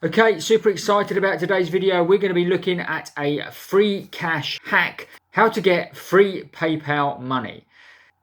Okay, super excited about today's video. We're going to be looking at a Freecash hack, how to get free PayPal money.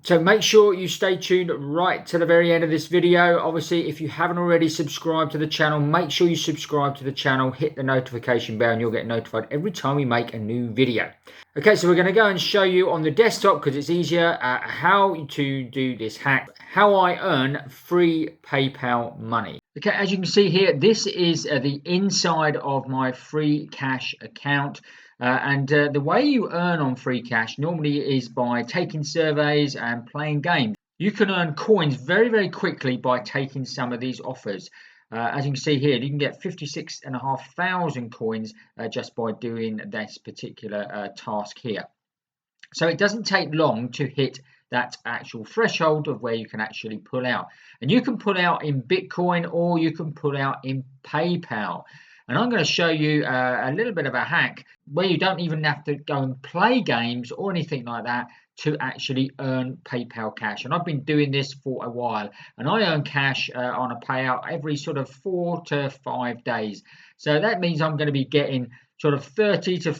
So make sure you stay tuned right to the very end of this video. Obviously, if you haven't already subscribed to the channel, make sure you subscribe to the channel, hit the notification bell, and you'll get notified every time we make a new video. Okay, so we're going to go and show you on the desktop, because it's easier, how to do this hack, how I earn free PayPal money. Okay, as you can see here, this is the inside of my Freecash account. The way you earn on Freecash normally is by taking surveys and playing games. You can earn coins very, very quickly by taking some of these offers. As you can see here, you can get 56,500 coins just by doing this particular task here. So it doesn't take long to hit that actual threshold of where you can actually pull out. And you can pull out in Bitcoin or you can pull out in PayPal. And I'm going to show you a little bit of a hack where you don't even have to go and play games or anything like that to actually earn PayPal cash. And I've been doing this for a while, and I earn cash on a payout every sort of 4 to 5 days. So that means I'm going to be getting sort of $30 to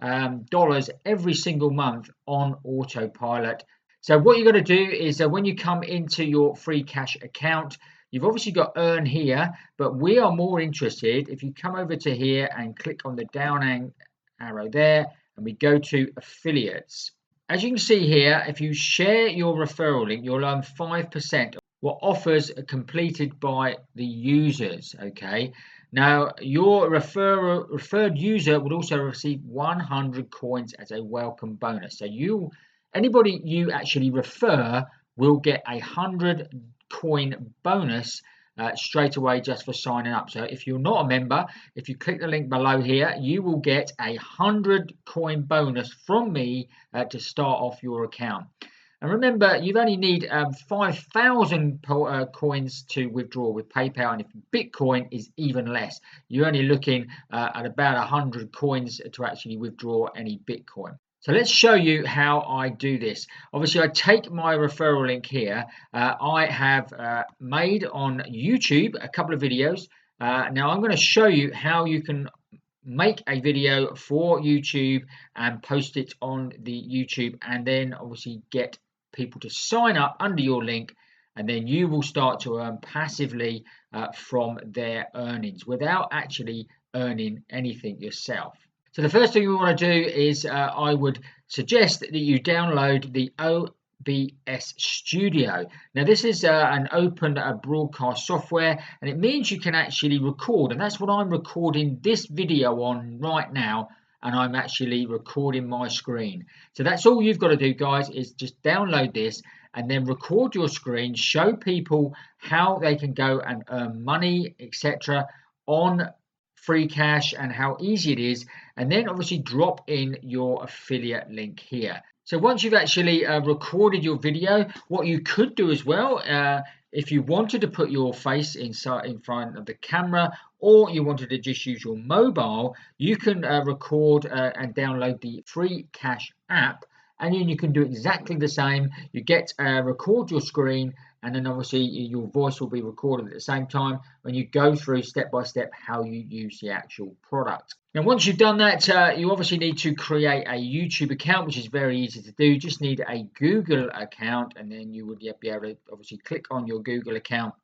$50 every single month on autopilot. So what you're going to do is when you come into your Freecash account, you've obviously got earn here, but we are more interested if you come over to here and click on the down arrow there, and we go to affiliates. As you can see here, if you share your referral link, you'll earn 5% what offers are completed by the users. Okay, now your referred user would also receive 100 coins as a welcome bonus. So anybody you actually refer will get 100 coin bonus straight away just for signing up. So if you're not a member, if you click the link below here, you will get 100 coin bonus from me to start off your account. And remember, you only need 5,000 coins to withdraw with PayPal, and if Bitcoin is even less, you're only looking at about 100 coins to actually withdraw any Bitcoin. So let's show you how I do this. Obviously, I take my referral link here. I have made on YouTube a couple of videos. Now I'm going to show you how you can make a video for YouTube and post it on the YouTube, and then obviously get people to sign up under your link, and then you will start to earn passively from their earnings without actually earning anything yourself. So the first thing we want to do is I would suggest that you download the OBS Studio. Now this is an open broadcast software, and it means you can actually record, and that's what I'm recording this video on right now, and I'm actually recording my screen. So that's all you've got to do, guys, is just download this and then record your screen, show people how they can go and earn money, etc. on Freecash and how easy it is, and then obviously drop in your affiliate link here. So once you've actually recorded your video, what you could do as well, if you wanted to put your face in front of the camera, or you wanted to just use your mobile, you can record and download the Freecash app, and then you can do exactly the same. You get record your screen, and then obviously your voice will be recorded at the same time when you go through step by step how you use the actual product. Now once you've done that, you obviously need to create a YouTube account, which is very easy to do. You just need a Google account, and then you would be able to obviously click on your Google account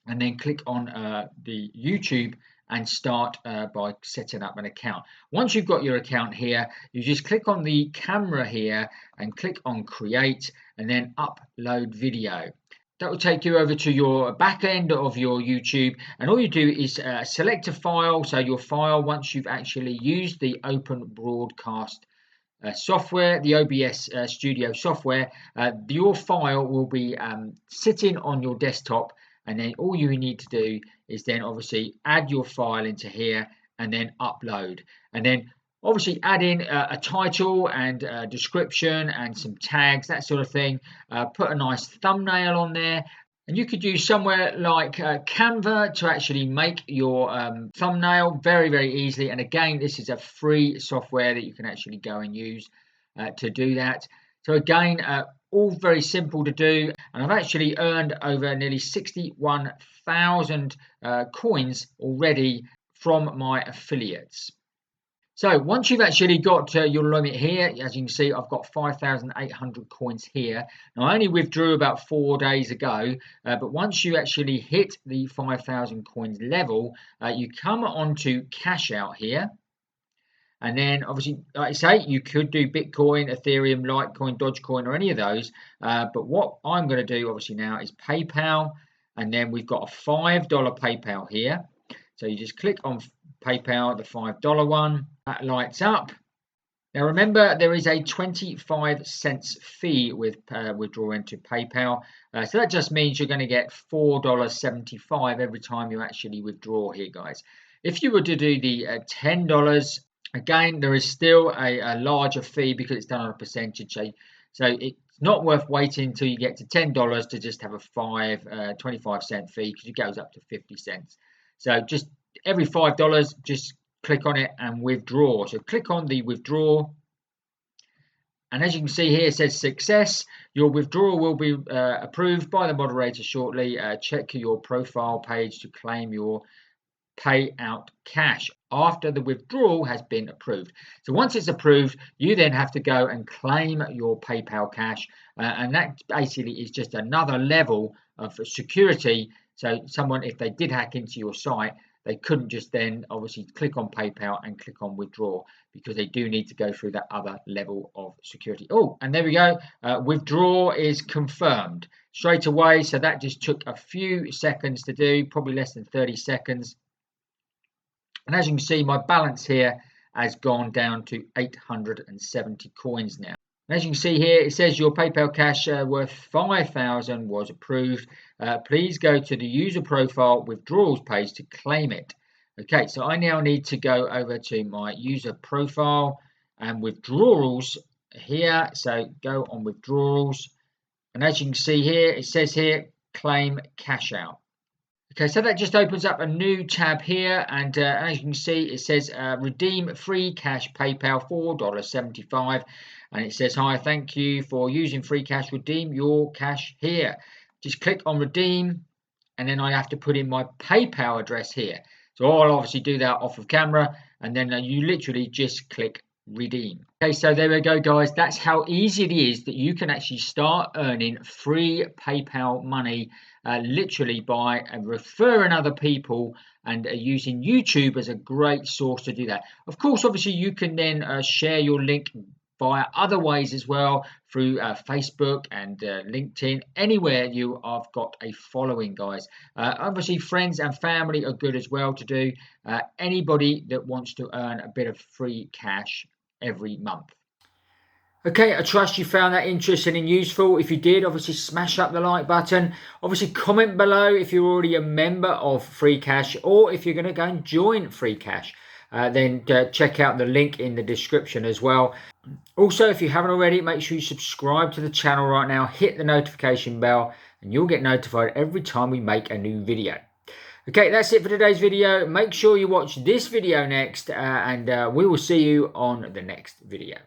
and then click on the YouTube and start by setting up an account. Once you've got your account here, you just click on the camera here and click on create, and then upload video. That will take you over to your back end of your YouTube, and all you do is select a file. So your file, once you've actually used the open broadcast software, the OBS Studio software, your file will be sitting on your desktop, and then all you need to do is then obviously add your file into here and then upload, and then obviously add in a title and a description and some tags, that sort of thing. Put a nice thumbnail on there, and you could use somewhere like Canva to actually make your thumbnail very, very easily. And again, this is a free software that you can actually go and use to do that. So again, all very simple to do, and I've actually earned over nearly 61,000 coins already from my affiliates. So once you've actually got your limit here, as you can see, I've got 5,800 coins here. Now I only withdrew about 4 days ago, but once you actually hit the 5,000 coins level, you come onto cash out here. And then obviously, like I say, you could do Bitcoin, Ethereum, Litecoin, Dogecoin, or any of those. But what I'm going to do obviously now is PayPal. And then we've got a $5 PayPal here. So you just click on PayPal, the $5 one. That lights up. Now remember, there is a 25 cents fee with withdrawing to PayPal. So that just means you're going to get $4.75 every time you actually withdraw here, guys. If you were to do the $10, again, there is still a larger fee because it's done on a percentage. So it's not worth waiting until you get to $10 to just have a 25 cent fee, because it goes up to 50 cents. So just every $5, just click on it and withdraw. So click on the withdraw. And as you can see here, it says success. Your withdrawal will be approved by the moderator shortly. Check your profile page to claim your payout cash after the withdrawal has been approved. So once it's approved, you then have to go and claim your PayPal cash, and that basically is just another level of security. So someone, if they did hack into your site, they couldn't just then obviously click on PayPal and click on withdraw, because they do need to go through that other level of security. Oh, and there we go. Withdraw is confirmed straight away. So that just took a few seconds to do, probably less than 30 seconds. And as you can see, my balance here has gone down to 870 coins now. And as you can see here, it says your PayPal cash worth 5,000 was approved. Please go to the user profile withdrawals page to claim it. Okay, so I now need to go over to my user profile and withdrawals here. So go on withdrawals. And as you can see here, it says here, claim cash out. Okay, so that just opens up a new tab here, and as you can see, it says redeem Freecash PayPal $4.75, and it says, hi, thank you for using Freecash, redeem your cash here. Just click on redeem, and then I have to put in my PayPal address here. So I'll obviously do that off of camera, and then you literally just click redeem. Okay, so there we go, guys. That's how easy it is that you can actually start earning free PayPal money, literally by referring other people and using YouTube as a great source to do that. Of course, obviously, you can then share your link via other ways as well, through Facebook and LinkedIn, anywhere you have got a following, guys. Obviously, friends and family are good as well to do. Anybody that wants to earn a bit of free cash every month. Okay, I trust you found that interesting and useful. If you did, obviously smash up the like button. Obviously comment below if you're already a member of Freecash, or if you're going to go and join Freecash. Then check out the link in the description as well. Also, if you haven't already, make sure you subscribe to the channel right now. Hit the notification bell and you'll get notified every time we make a new video. Okay, that's it for today's video. Make sure you watch this video next, and we will see you on the next video.